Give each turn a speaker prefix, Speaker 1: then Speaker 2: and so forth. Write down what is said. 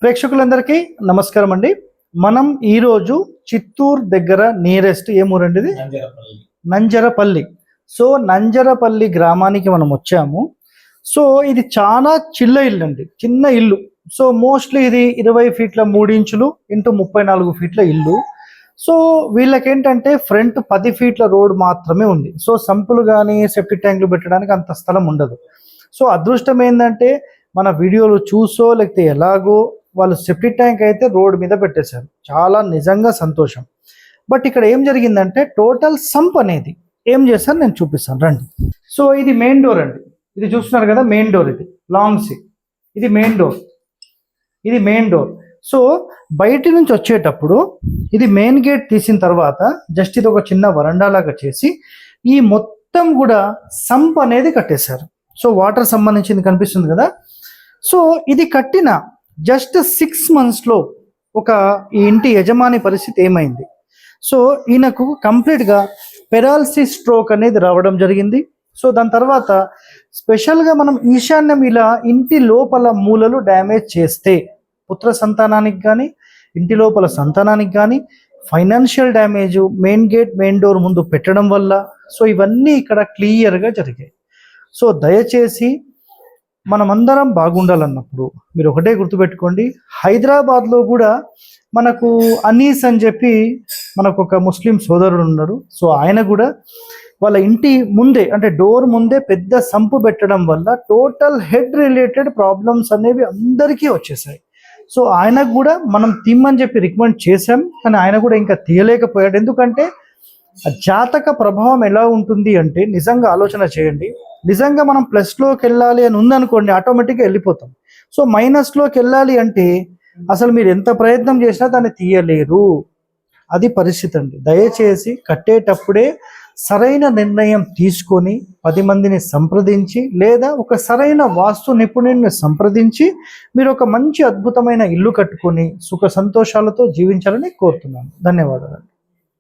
Speaker 1: ప్రేక్షకులందరికీ నమస్కారం అండి. మనం ఈరోజు చిత్తూరు దగ్గర నియరెస్ట్ ఏమూరండి ఇది? నంజరపల్లి. సో నంజరపల్లి గ్రామానికి మనం వచ్చాము. సో ఇది చాలా చిన్న ఇల్లు అండి, చిన్న ఇల్లు. సో మోస్ట్లీ ఇది 20 ఫీట్ల 3 ఇంచులు ఇంటూ 34 ఫీట్ల ఇల్లు. సో వీళ్ళకేంటంటే ఫ్రంట్ 10 ఫీట్ల రోడ్ మాత్రమే ఉంది. సో సంపులు కానీ సెప్టిక్ ట్యాంకులు పెట్టడానికి అంత స్థలం ఉండదు. సో అదృష్టం ఏంటంటే మన వీడియోలు చూసో లేకపోతే ఎలాగో వాళ్ళు సెప్టిక్ ట్యాంక్ అయితే రోడ్ మీద పెట్టేశారు. చాలా నిజంగా సంతోషం. బట్ ఇక్కడ ఏం జరిగిందంటే టోటల్ సంప్ అనేది ఏం చేశారు నేను చూపిస్తాను రండి. సో ఇది మెయిన్ డోర్ అండి, ఇది చూస్తున్నారు కదా మెయిన్ డోర్, ఇది లాంగ్ సీ, ఇది మెయిన్ డోర్, ఇది మెయిన్ డోర్. సో బయట నుంచి వచ్చేటప్పుడు ఇది మెయిన్ గేట్ తీసిన తర్వాత జస్ట్ ఇది ఒక చిన్న వరండా లాగా చేసి ఈ మొత్తం కూడా సంప్ అనేది కట్టేశారు. సో వాటర్ సంబంధించింది కనిపిస్తుంది కదా. సో ఇది కట్టిన జస్ట్ 6 monthsలో ఒక ఈ ఇంటి యజమాని పరిస్థితి ఏమైంది. సో ఈయనకు కంప్లీట్గా పెరాలసిస్ స్ట్రోక్ అనేది రావడం జరిగింది. సో దాని తర్వాత స్పెషల్గా మనం ఈశాన్యం ఇలా ఇంటి లోపల మూలలు డ్యామేజ్ చేస్తే పుత్ర సంతానానికి కానీ ఇంటి లోపల సంతానానికి కానీ financial damage main gate main door ముందు పెట్టడం వల్ల సో ఇవన్నీ ఇక్కడ క్లియర్గా జరిగాయి. సో దయచేసి మనమందరం బాగుండాలన్నప్పుడు మీరు ఒకటే గుర్తుపెట్టుకోండి, హైదరాబాద్లో కూడా మనకు అనీస్ అని చెప్పి మనకు ఒక ముస్లిం సోదరుడు ఉన్నారు. సో ఆయన కూడా వాళ్ళ ఇంటి ముందే అంటే డోర్ ముందే పెద్ద సంపు పెట్టడం వల్ల టోటల్ హెడ్ రిలేటెడ్ ప్రాబ్లమ్స్ అనేవి అందరికీ వచ్చేసాయి. సో ఆయనకు కూడా మనం తీమ్మని చెప్పి రికమెండ్ చేశాం, కానీ ఆయన కూడా ఇంకా తీయలేకపోయాడు. ఎందుకంటే జాతక ప్రభావం ఎలా ఉంటుంది అంటే నిజంగా ఆలోచన చేయండి. నిజంగా మనం ప్లస్లోకి వెళ్ళాలి అని ఉందనుకోండి ఆటోమేటిక్గా వెళ్ళిపోతాం. సో మైనస్లోకి వెళ్ళాలి అంటే అసలు మీరు ఎంత ప్రయత్నం చేసినా దాన్ని తీయలేరు. అది పరిస్థితి అండి. దయచేసి కట్టేటప్పుడే సరైన నిర్ణయం తీసుకొని 10 మందిని సంప్రదించి లేదా ఒక సరైన వాస్తు నిపుణుడిని సంప్రదించి మీరు ఒక మంచి అద్భుతమైన ఇల్లు కట్టుకొని సుఖ సంతోషాలతో జీవించాలని కోరుతున్నాను. ధన్యవాదాలు.